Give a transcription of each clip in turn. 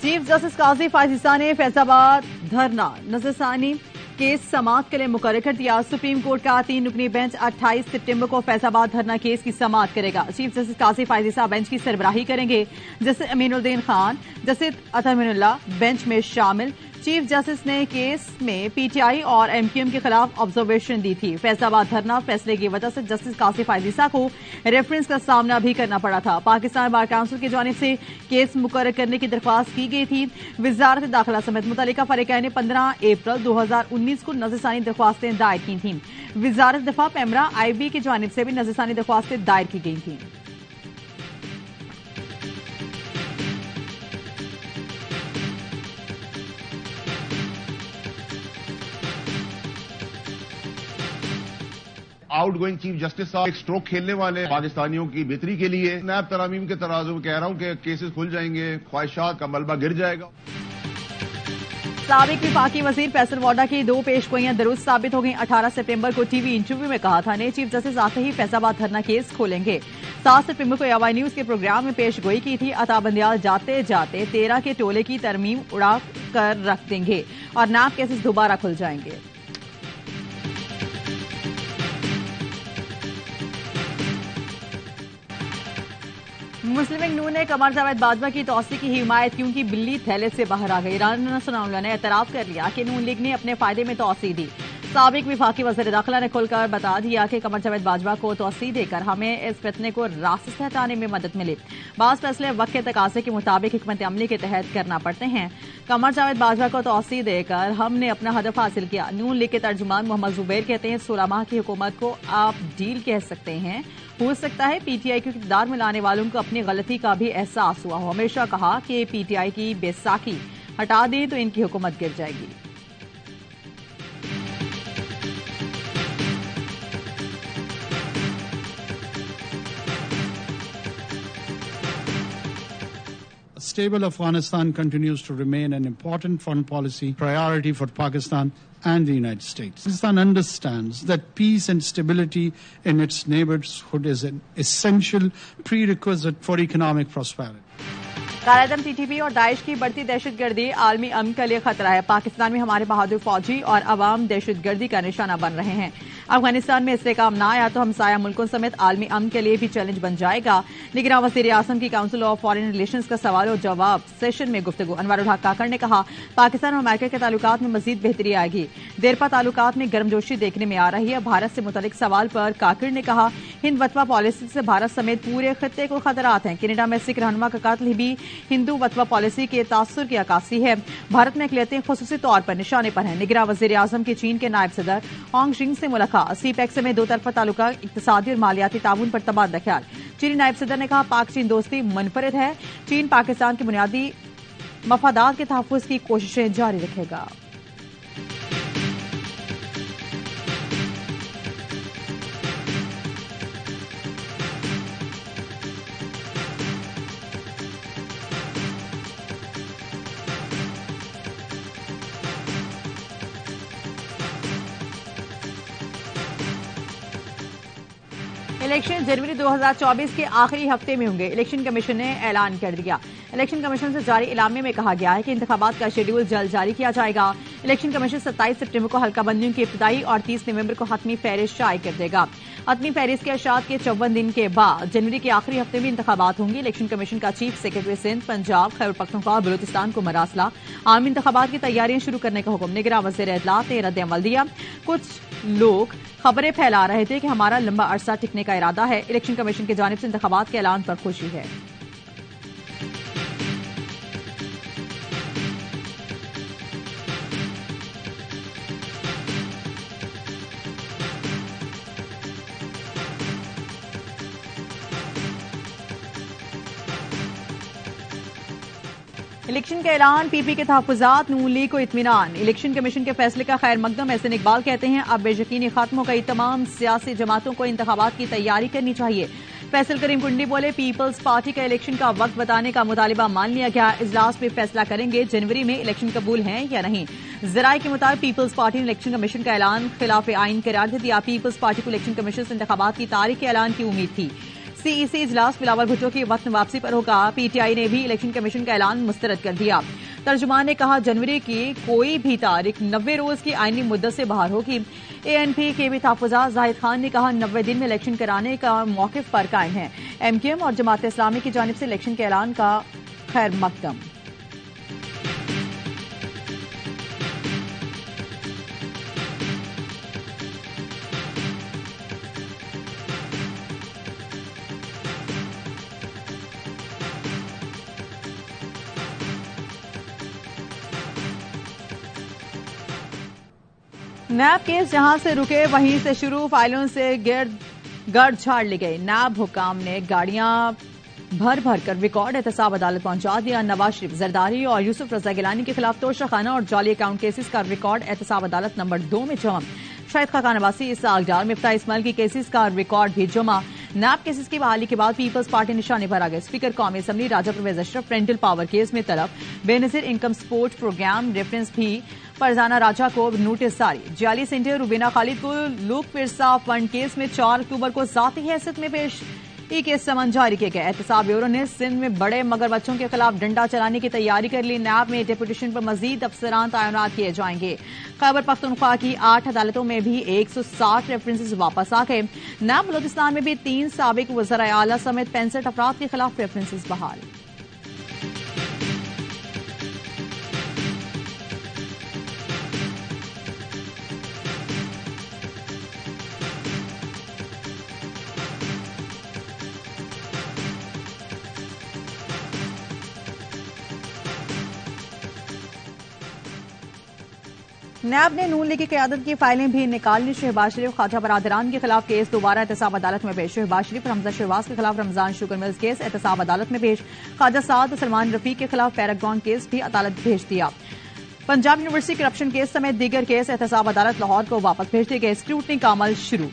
Chief justice قاضی فائز عیسیٰ نے فیض آباد دھرنا نظر ثانی کیس سماعت کے لیے مقرر کر دیا۔ سپریم کورٹ کا 3 رکنی بینچ 28 سپٹمبر کو فیض آباد دھرنا کیس کی سماعت کرے گا۔ چیف جسٹس قاضی فائز عیسیٰ بینچ کی سربراہی کریں گے۔ جسٹس امین الدین خان، جسٹس اطہر من اللہ بینچ میں شامل۔ چیف جسٹس نے کیس میں پی ٹی آئی اور ایم کیو ایم کے خلاف آبزرویشن دی تھی۔ فیض آباد دھرنا فیصلے کی وجہ سے جسٹس قاضی فائز عیسیٰ کو ریفرنس کا سامنا بھی کرنا پڑا تھا۔ پاکستان بار کونسل کی جانب سے کیس مقرر کرنے کی درخواست کی گئی تھی۔ وزارت داخلہ سمیت متعلقہ فریقین نے 15 اپریل 2019 کو نظر ثانی درخواستیں دائر کی تھیں۔ وزارت دفاع پیمرا آئی بی کی جانب سے بھی نظر ثانی درخواستیں دائر کی گئی تھیں۔ آؤٹ گوئنگ چیف جسٹس صاحب ایک سٹروک کھیلنے والے پاکستانیوں کی بہتری کے لیے نیب ترامیم کے ترازو میں کہہ رہا ہوں کہ کیسز کھل جائیں گے، خواہشات کا ملبہ گر جائے گا۔ سابق وفاقی وزیر فیصل واڈا کی 2 پیش گوئیاں درست ثابت ہو گئیں۔ 18 سپٹمبر کو ٹی وی انٹرویو میں کہا تھا نئے چیف جسٹس آتے ہی فیض آباد دھرنا کیس کھولیں گے۔ 7 سپٹمبر کو ایوائی نیوز کے پروگرام میں پیش گوئی کی تھی۔ عطا بندیال جاتے جاتے 13 کے ٹولے کی ترمیم اڑا کر رکھ دیں گے اور نیب کیسز دوبارہ کھل جائیں گے۔ مسلم لیگ نون نے قمر جاوید باجوہ کی توسیع کی حمایت کیونکہ بلی تھیلے سے باہر آ گئی۔ رانا ثناء اللہ نے اعتراف کر لیا کہ نون لیگ نے اپنے فائدے میں توسیع دی۔ سابق وفاقی وزیر داخلہ نے کھل کر بتا دیا کہ قمر جاوید باجوہ کو توسیع دے کر ہمیں اس فتنے کو راستے سے ہٹانے میں مدد ملی۔ بعض فیصلے وقت کے تقاضے کے مطابق حکمت عملی کے تحت کرنا پڑتے ہیں۔ قمر جاوید باجوہ کو توسیع دے کر ہم نے اپنا ہدف حاصل کیا۔ نون لیگ کے ترجمان محمد زبیر کہتے ہیں 16 ماہ کی حکومت کو آپ ڈیل کہہ سکتے ہیں۔ ہو سکتا ہے پی ٹی آئی کو اقتدار میں لانے والوں کو اپنی غلطی کا بھی احساس ہوا ہو۔ ہمیشہ کہا کہ پی ٹی آئی کی بیساکھی ہٹا دیں تو ان کی حکومت گر جائے گی۔ A stable Afghanistan continues to remain an important foreign policy priority for Pakistan and the United States. Pakistan understands that peace and stability in its neighborhood is an essential prerequisite for economic prosperity. Quaid-e-Azam T T P اور داعش کی بڑھتی دہشت گردی عالمی امن کے لیے خطرہ ہے۔ پاکستان میں ہمارے بہادر فوجی اور عوام دہشت گردی کا نشانہ بن رہے ہیں۔ افغانستان میں استحکام نہ آیا تو ہمسایہ ملکوں سمیت عالمی امن کے لیے بھی چیلنج بن جائے گا۔ نگراں وزیر اعظم کی کونسل آف فارن ریلیشنز کا سوال و جواب سیشن میں گفتگو۔ انور الحق کاکڑ نے کہا پاکستان اور امریکہ کے تعلقات میں مزید بہتری آئے گی۔ دیرپا تعلقات میں گرمجوشی دیکھنے میں آ رہی ہے۔ بھارت سے متعلق سوال پر کاکڑ نے کہا ہند وطوا پالیسی سے بھارت سمیت پورے خطے کو خطرات ہیں۔ کینیڈا میں سکھ رہنما کا قتل بھی ہندو وطوا پالیسی کے تاثر کی عکاسی ہے۔ بھارت میں اقلیتیں خصوصی طور پر نشانے پر ہیں۔ نگراں وزیر اعظم کی چین کے نائب صدر ہانگ جنگ سے ملاقات۔ سی پیک سے میں 2 طرفہ تعلقات، اقتصادی اور مالیاتی تعاون پر تبادلہ خیال۔ چینی نائب صدر نے کہا پاک چین دوستی منفرد ہے۔ چین پاکستان کے بنیادی مفادات کے تحفظ کی کوششیں جاری رکھے گا۔ الیکشن جنوری 2024 کے آخری ہفتے میں ہوں گے۔ الیکشن کمیشن نے اعلان کر دیا۔ الیکشن کمیشن سے جاری اعلامیے میں کہا گیا ہے کہ انتخابات کا شیڈول جلد جاری کیا جائے گا۔ الیکشن کمیشن 27 سپٹمبر کو حلقہ بندیوں کی ابتدائی اور 30 نومبر کو حتمی فہرست شائع کر دے گا۔ حتمی فہرست کے اشاعت کے 54 دن کے بعد جنوری کے آخری ہفتے میں انتخابات ہوں گے۔ الیکشن کمیشن کا چیف سیکرٹری سندھ، پنجاب، خیبر پختونخوا اور بلوچستان کو مراسلہ عام انتخابات کی تیاریاں شروع کرنے کا حکم۔ نگراں وزیر اطلاعات نے رد عمل دیا۔ کچھ لوگ خبریں پھیلا رہے تھے کہ ہمارا لمبا عرصہ ٹکنے کا ارادہ ہے۔ الیکشن کمیشن کی جانب سے انتخابات کے اعلان پر خوشی ہے۔ الیکشن کا اعلان، پی پی کے تحفظات، نون لیگ کو اطمینان۔ الیکشن کمیشن کے فیصلے کا خیر مقدم احسن اقبال کہتے ہیں اب بے یقینی ختم ہو گئی، تمام سیاسی جماعتوں کو انتخابات کی تیاری کرنی چاہیے۔ فیصل کریم کنڈی بولے پیپلز پارٹی کا الیکشن کا وقت بتانے کا مطالبہ مان لیا گیا، اجلاس میں فیصلہ کریں گے جنوری میں الیکشن قبول ہیں یا نہیں۔ ذرائع کے مطابق پیپلز پارٹی نے الیکشن کمیشن کا اعلان خلاف آئین قرار دے دیا۔ پیپلز پارٹی کو الیکشن کمیشن سے انتخابات کی تاریخ کے اعلان کی امید تھی۔ CEC اجلاس بلاول بھٹو کی وطن واپسی پر ہوگا. PTI نے بھی الیکشن کمیشن کا اعلان مسترد کر دیا. ترجمان نے کہا جنوری کی کوئی بھی تاریخ 90 روز کی آئینی مدت سے باہر ہوگی. ANP کے بھی تحفظات. زاہد خان نے کہا 90 دن میں الیکشن کرانے کا موقف پر قائم ہے. MKM اور جماعت اسلامی کی جانب سے الیکشن کے اعلان کا خیر مقدم. نیب کیس جہاں سے رکے وہیں سے شروع. فائلوں سے گرد جھاڑ لی گئی. نیب حکام نے گاڑیاں بھر بھر کر ریکارڈ احتساب عدالت پہنچا دیا. نواز شریف، زرداری اور یوسف رضا گیلانی کے خلاف توشہ خانہ اور جعلی اکاؤنٹ کیسز کا ریکارڈ احتساب عدالت نمبر 2 میں جمع. شاہد خاقان عباسی، اسحاق ڈار، مفتاح اسماعیل کی کیسز کا ریکارڈ بھی جمع. نیب کیسز کی بحالی کے بعد پیپلز پارٹی نشانے پر آ گئے. اسپیکر قومی اسمبلی راجہ پرویز اشرف رینٹل پاور کیس میں طلب. بے نظیر انکم سپورٹ پروگرام ریفرنس بھی. فرزانہ راجہ کو نوٹس جاری. جعلی سینٹر روبینہ خالد کو لوک پرسا فنڈ کیس میں 4 اکتوبر کو ذاتی حیثیت میں پیش. کیس سمن جاری کیے گئے. احتساب بیورو نے سندھ میں بڑے مگر بچوں کے خلاف ڈنڈا چلانے کی تیاری کر لی. نیب میں ڈیپوٹیشن پر مزید افسران تعینات کیے جائیں گے. خیبر پختونخوا کی 8 عدالتوں میں بھی 160 ریفرنسز واپس آ گئے. نیب بلوچستان میں بھی 3 سابق وزراء اعلیٰ سمیت 65 افراد کے خلاف ریفرنسز بحال. نیب نے نون لیگ کی قیادت کی فائلیں بھی نکال لی. شہباز شریف خواجہ برادران کے خلاف کیس دوبارہ احتساب عدالت میں پیش. شہباز شریف اور حمزہ شہباز کے خلاف رمضان شوگر ملز کیس احتساب عدالت میں پیش. خواجہ سعد اور سلمان رفیق کے خلاف پیراگون کیس بھی عدالت بھیج دیا. پنجاب یونیورسٹی کرپشن کیس سمیت دیگر کیس احتساب عدالت لاہور کو واپس بھیج دیے گئے. اسکروٹنی کا عمل شروع.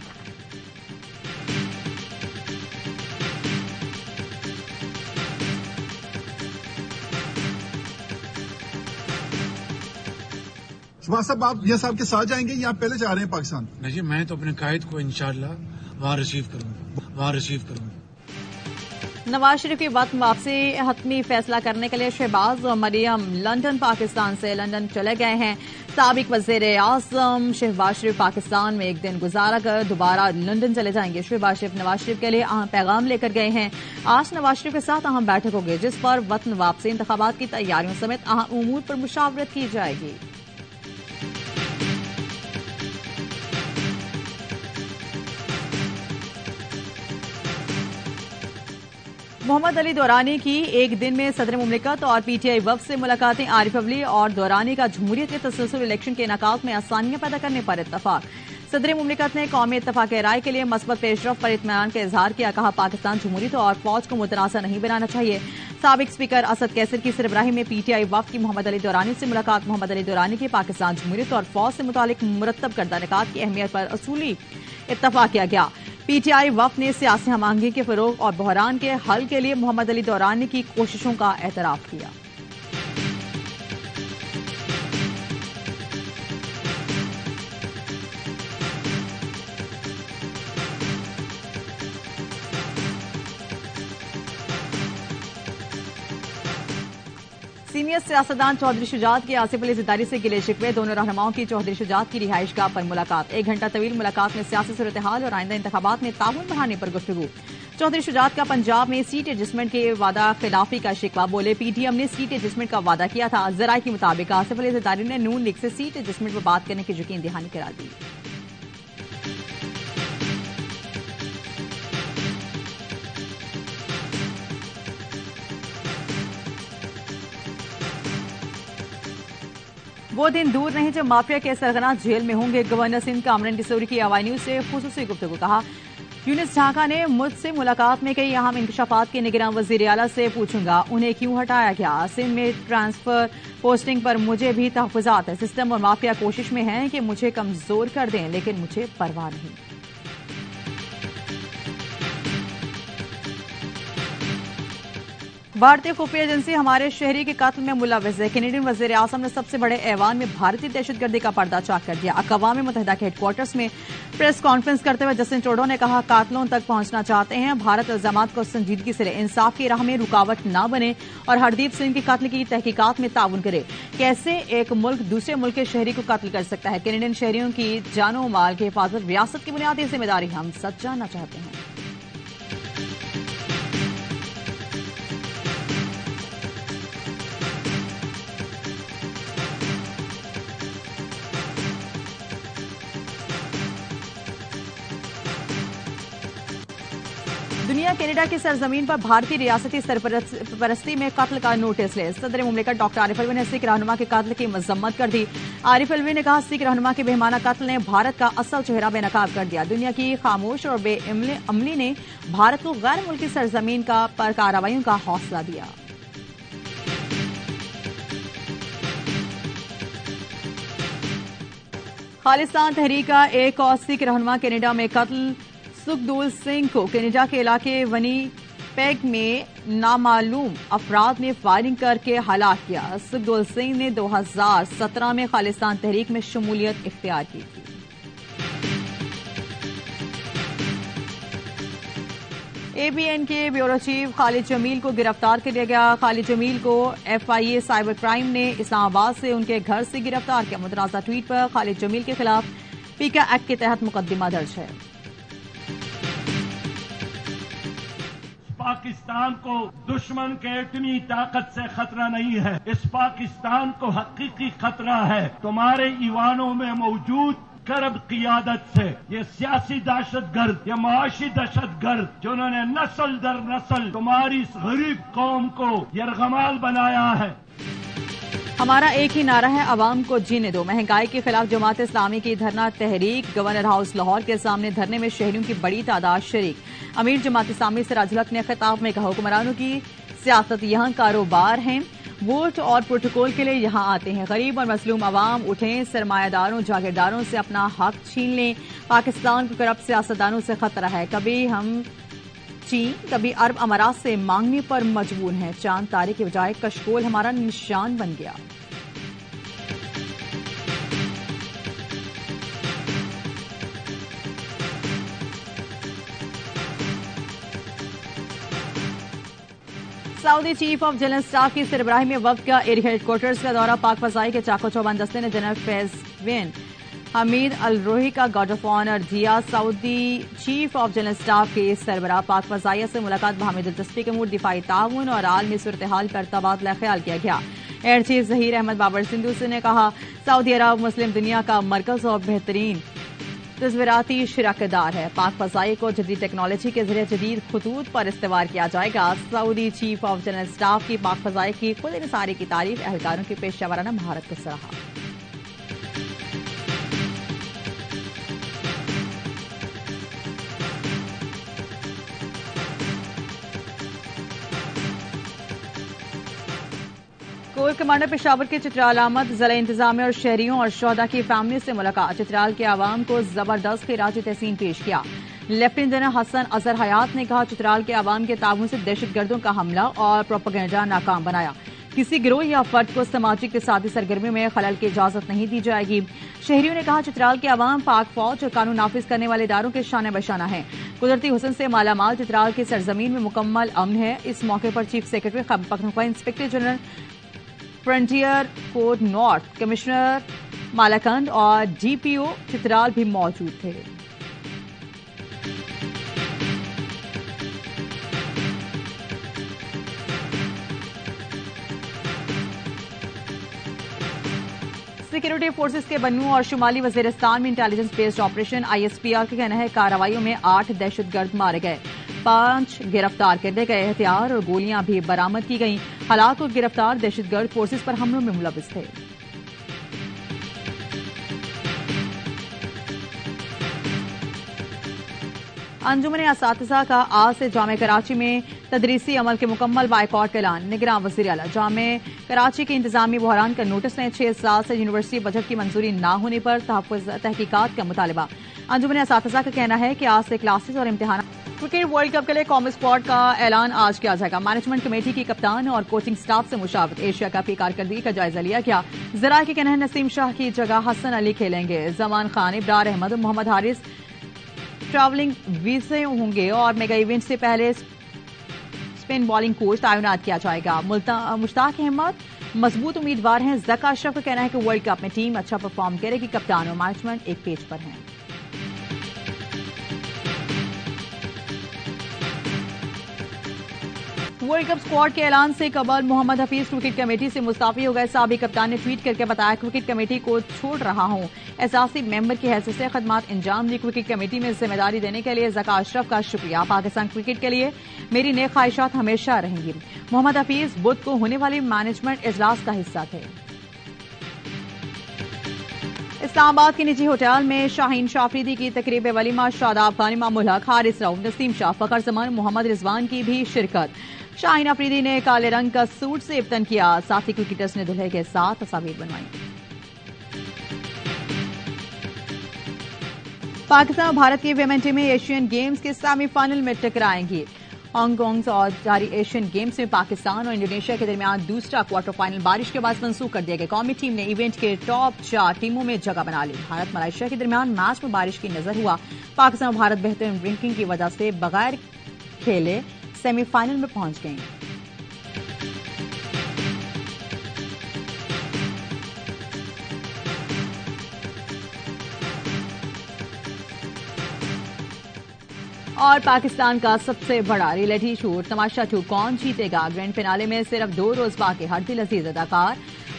شہباز صاحب، آپ یہ صاحب کے ساتھ جائیں گے یا آپ پہلے جا رہے ہیں پاکستان؟ نہیں، میں تو اپنے قائد کو انشاءاللہ وہاں ریسیو کروں گا. نواز شریف کی وطن واپسی حتمی فیصلہ کرنے کے لیے شہباز اور مریم لندن پاکستان سے لندن چلے گئے ہیں. سابق وزیر اعظم شہباز شریف پاکستان میں ایک دن گزارا کر دوبارہ لندن چلے جائیں گے. شہباز شریف نواز شریف کے لیے اہم پیغام لے کر گئے ہیں. آج نواز شریف کے ساتھ اہم بیٹھک ہوگی جس پر وطن واپسی، انتخابات کی تیاریوں سمیت اہم امور پر مشاورت کی جائے گی. محمد علی دورانی کی ایک دن میں صدر مملکت اور PTI وفد سے ملاقاتیں. عارف عولی اور دورانی کا جمہوریت کے تسلسل الیکشن کے انعقاد میں آسانیاں پیدا کرنے پر اتفاق. صدر مملکت نے قومی اتفاق رائے کے لیے مثبت پیش رفت پر اطمینان کا اظہار کیا. کہا پاکستان جمہوریت اور فوج کو متنازع نہیں بنانا چاہیے. سابق اسپیکر اسد کیسر کی سربراہی میں PTI وفد کی محمد علی دورانی سے ملاقات. محمد علی دورانی کی پاکستان جمہوریت اور فوج سے متعلق مرتب کردہ نکات کی اہمیت پر اصولی اتفاق کیا گیا. PTI وفد نے سیاسی ہم آہنگی کے فروغ اور بحران کے حل کے لیے محمد علی دورانی کی کوششوں کا اعتراف کیا. سینئر سیاستدان چودھری شجاعت کی آصف علی زرداری سے گلے شکوے. دونوں رہنماؤں کی چودھری شجاعت کی رہائش گاہ پر ملاقات. 1 گھنٹہ طویل ملاقات میں سیاسی صورتحال اور آئندہ انتخابات میں تعاون بڑھانے پر گفتگو. چودھری شجاعت کا پنجاب میں سیٹ ایڈجسٹمنٹ کے وعدہ خلافی کا شکوہ. بولے PTM نے سیٹ ایڈجسٹمنٹ کا وعدہ کیا تھا. ذرائع کے مطابق آصف علی زرداری نے نون لیگ سے سیٹ ایڈجسٹمنٹ پر بات کرنے کی یقین دہانی کرا دی. وہ دن دور نہیں جب مافیا کے سرغنہ جیل میں ہوں گے. گورنر سندھ کامران ڈسوری کی آوائی نیوز سے خصوصی گفتگو. کہا یونس ڈھاکا نے مجھ سے ملاقات میں کئی اہم انکشافات کے نگراں وزیر اعلیٰ سے پوچھوں گا انہیں کیوں ہٹایا گیا. سندھ میں ٹرانسفر پوسٹنگ پر مجھے بھی تحفظات ہیں. سسٹم اور مافیا کوشش میں ہیں کہ مجھے کمزور کر دیں لیکن مجھے پرواہ نہیں. بھارتی خفیہ ایجنسی ہمارے شہری کے قتل میں ملوث ہے. کینیڈین وزیر اعظم نے سب سے بڑے ایوان میں بھارتی دہشت گردی کا پردہ چاک کر دیا. اقوام متحدہ کے ہیڈ کوارٹرز میں پریس کانفرنس کرتے ہوئے جسٹن ٹروڈو نے کہا قاتلوں تک پہنچنا چاہتے ہیں. بھارت الزامات کو سنجیدگی سے لے, انصاف کی راہ میں رکاوٹ نہ بنے اور ہردیپ سنگھ کے قتل کی تحقیقات میں تعاون کرے. کیسے ایک ملک دوسرے ملک کے شہری کو قتل کر سکتا ہے؟ کینیڈین شہریوں کی جان و مال کی حفاظت ریاست کی بنیادی ذمہ داری. ہم سچ جاننا چاہتے ہیں. دنیا کینیڈا کی سرزمین پر بھارتی ریاستی سرپرستی میں قتل کا نوٹس لے. صدر مملکت ڈاکٹر عارف الوی نے سکھ رہنما کے قتل کی مذمت کر دی. عارف الوی نے کہا سکھ رہنما کے بہیمانہ قتل نے بھارت کا اصل چہرہ بے نقاب کر دیا. دنیا کی خاموش اور بے عملی نے بھارت کو غیر ملکی سرزمین پر کارروائیوں کا حوصلہ دیا. خالصان تحریک کا ایک اور سکھ رہنما کینیڈا میں قتل. سکھدول سنگھ کو کینیڈا کے علاقے ونی پیگ میں نامعلوم افراد نے فائرنگ کر کے ہلاک کیا. سکھدول سنگھ نے 2017 میں خالصان تحریک میں شمولیت اختیار کی تھی. اے بی این کے بیورو چیف خالد جمیل کو گرفتار کر لیا گیا. خالد جمیل کو F I A cyber crime نے اسلام آباد سے ان کے گھر سے گرفتار کیا. متنازع ٹویٹ پر خالد جمیل کے خلاف پیکا ایکٹ کے تحت مقدمہ درج ہے. پاکستان کو دشمن کے اتنی طاقت سے خطرہ نہیں ہے. اس پاکستان کو حقیقی خطرہ ہے تمہارے ایوانوں میں موجود کرب قیادت سے. یہ سیاسی دہشت گرد, یہ معاشی دہشت گرد جنہوں نے نسل در نسل تمہاری اس غریب قوم کو یرغمال بنایا ہے. ہمارا ایک ہی نعرہ ہے عوام کو جینے دو. مہنگائی کے خلاف جماعت اسلامی کی دھرنا تحریک. گورنر ہاؤس لاہور کے سامنے دھرنے میں شہریوں کی بڑی تعداد شریک. امیر جماعت اسلامی سراج الحق نے خطاب میں کہا حکمرانوں کی سیاست یہاں کاروبار ہیں, ووٹ اور پروٹوکول کے لیے یہاں آتے ہیں. غریب اور مظلوم عوام اٹھیں, سرمایہ داروں جاگیرداروں سے اپنا حق چھین لیں. پاکستان کو کرپٹ سیاستدانوں سے خطرہ ہے. کبھی ہم چین کبھی عرب امارات سے مانگنے پر مجبور ہیں. چاند تارے کے بجائے کشکول ہمارا نشان بن گیا. سعودی چیف آف جنرل اسٹاف کی سربراہی میں وفد کا ایریا ہیڈ کوارٹرز کا دورہ. پاک فضائی کے چاقو چوبان دستے نے جنرل فیض بن حمید الروحی کا گارڈ آف آنر دیا. سعودی چیف آف جنرل اسٹاف کے سربراہ پاک فضائیہ سے ملاقات بہم دلچسپی کے امور, دفاعی تعاون اور عالمی صورتحال پر تبادلہ خیال کیا گیا. ایئر چیف ظہیر احمد بابر سندھو نے کہا سعودی عرب مسلم دنیا کا مرکز اور بہترین تصویراتی شراکت دار ہے. پاک فضائی کو جدید ٹیکنالوجی کے ذریعے جدید خطوط پر استوار کیا جائے گا. سعودی چیف آف جنرل اسٹاف کی پاک فضائی کی خود انحصاری کی تعریف, اہلکاروں کی پیشہ ورانہ مہارت کو سراہا. کور کمانڈر پشاور کے چترال آمد. ضلع انتظامیہ اور شہریوں اور شہداء کی فیملی سے ملاقات. چترال کے عوام کو زبردست خراج تحسین پیش کیا. لیفٹیننٹ جنرل حسن اظہر حیات نے کہا چترال کے عوام کے تعاون سے دہشت گردوں کا حملہ اور پروپیگنڈا ناکام بنایا. کسی گروہ یا فرد کو سماجی اقتصادی سرگرمی میں خلل کی اجازت نہیں دی جائے گی. شہریوں نے کہا چترال کے عوام پاک فوج اور قانون نافذ کرنے والے اداروں کے شانہ بشانہ ہیں. قدرتی حسن سے مالا مال چترال کی سرزمین میں مکمل امن ہے. اس موقع پر chief secretary Khyber Pakhtunkhwa inspector general frontier کوڈ نارتھ کمشنر مالاکنڈ اور ڈی پی او چترال بھی موجود تھے. سیکورٹی فورسز کے بنوں اور شمالی وزیرستان میں intelligence based operation I S P R کا کہنا ہے کارروائیوں میں 8 دہشت گرد مارے گئے, 5 گرفتار کر لیے گئے. ہتھیار اور گولیاں بھی برآمد کی گئیں. ہلاک اور گرفتار دہشت گرد فورسز پر حملوں میں ملوث تھے. انجمن اساتذہ کا آج سے جامعہ کراچی میں تدریسی عمل کے مکمل بائیکاٹ کا اعلان. نگراں وزیر اعلیٰ جامعہ کراچی کے انتظامی بحران کا نوٹس لیں. 6 سال سے یونیورسٹی بجٹ کی منظوری نہ ہونے پر تحفظ تحقیقات کا مطالبہ. انجمن اساتذہ کا کہنا ہے کہ آج سے کلاسز اور امتحانات کرکٹ ورلڈ کپ کے لیے قومی اسکواڈ کا اعلان آج کیا جائے گا. مینجمنٹ کمیٹی کی کپتان اور کوچنگ سٹاف سے مشاورت. ایشیا کپ کی کارکردگی کا جائزہ لیا گیا. ذرائع کے کہنا ہے نسیم شاہ کی جگہ حسن علی کھیلیں گے. زمان خان, ابرار احمد اور محمد حارث ٹریولنگ ویزے ہوں گے اور میگا ایونٹ سے پہلے اسپن بالنگ کوچ تعینات کیا جائے گا. مشتاق احمد مضبوط امیدوار ہیں. ذکا اشرف کا کہنا ہے کہ ورلڈ کپ میں ٹیم اچھا پرفارم کرے گی. کپتان اور مینجمنٹ ایک پیج پر ہیں. ورلڈ کپ اسکواڈ کے اعلان سے قبل محمد حفیظ کرکٹ کمیٹی سے مستعفی ہو گئے. سابق کپتان نے ٹویٹ کر کے بتایا کرکٹ کمیٹی کو چھوڑ رہا ہوں. اساسی ممبر کی حیثیت سے خدمات انجام دی. کرکٹ کمیٹی میں ذمہ داری دینے کے لیے ذکا اشرف کا شکریہ. پاکستان کرکٹ کے لیے میری نیک خواہشات ہمیشہ رہیں گی. محمد حفیظ بدھ کو ہونے والی مینجمنٹ اجلاس کا حصہ تھے. اسلام آباد کے نجی ہوٹل میں شاہین شافریدی کی تقریب ولیمہ. شاداب خان, امام الحق, حارث رؤف, نسیم شاہ, فخر زمان, محمد رضوان کی بھی شرکت. شاہین افریدی نے کالے رنگ کا سوٹ سے ابتن کیا. ساتھی کرکٹرز نے دلہے کے ساتھ تصاویر بنوائی. پاکستان اور بھارت کی ویمن ٹیمیں ایشین گیمز کے سیمی فائنل میں ٹکرائیں گی. ہانگ کانگ اور جاری ایشین گیمز میں پاکستان اور انڈونیشیا کے درمیان دوسرا کوارٹر فائنل بارش کے بعد منسوخ کر دیا گیا. قومی ٹیم نے ایونٹ کے ٹاپ 4 ٹیموں میں جگہ بنا لی. بھارت ملائیشیا کے درمیان میچ میں بارش کی نظر ہوا. پاکستان اور بھارت بہترین رینکنگ کی وجہ سے بغیر کھیلے سیمی فائنل میں پہنچ گئیں. اور پاکستان کا سب سے بڑا ریئلٹی شو تماشا 2 کون جیتے گا. گرینڈ فنالے میں صرف 2 روز باقی. ہر دل عزیز اداکار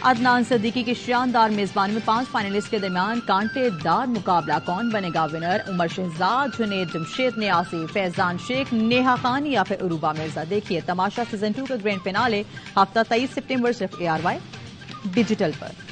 عدنان صدیقی کی شاندار میزبانی میں 5 فائنلسٹ کے درمیان کانٹے دار مقابلہ. کون بنے گا ونر؟ عمر شہزاد, جنید جمشید نیاسی, فیضان شیخ, نیہا خان یا پھر عروبہ مرزا. دیکھیے تماشا سیزن 2 کا گرینڈ فنالے ہفتہ 23 سپتمبر صرف ARY ڈیجیٹل پر.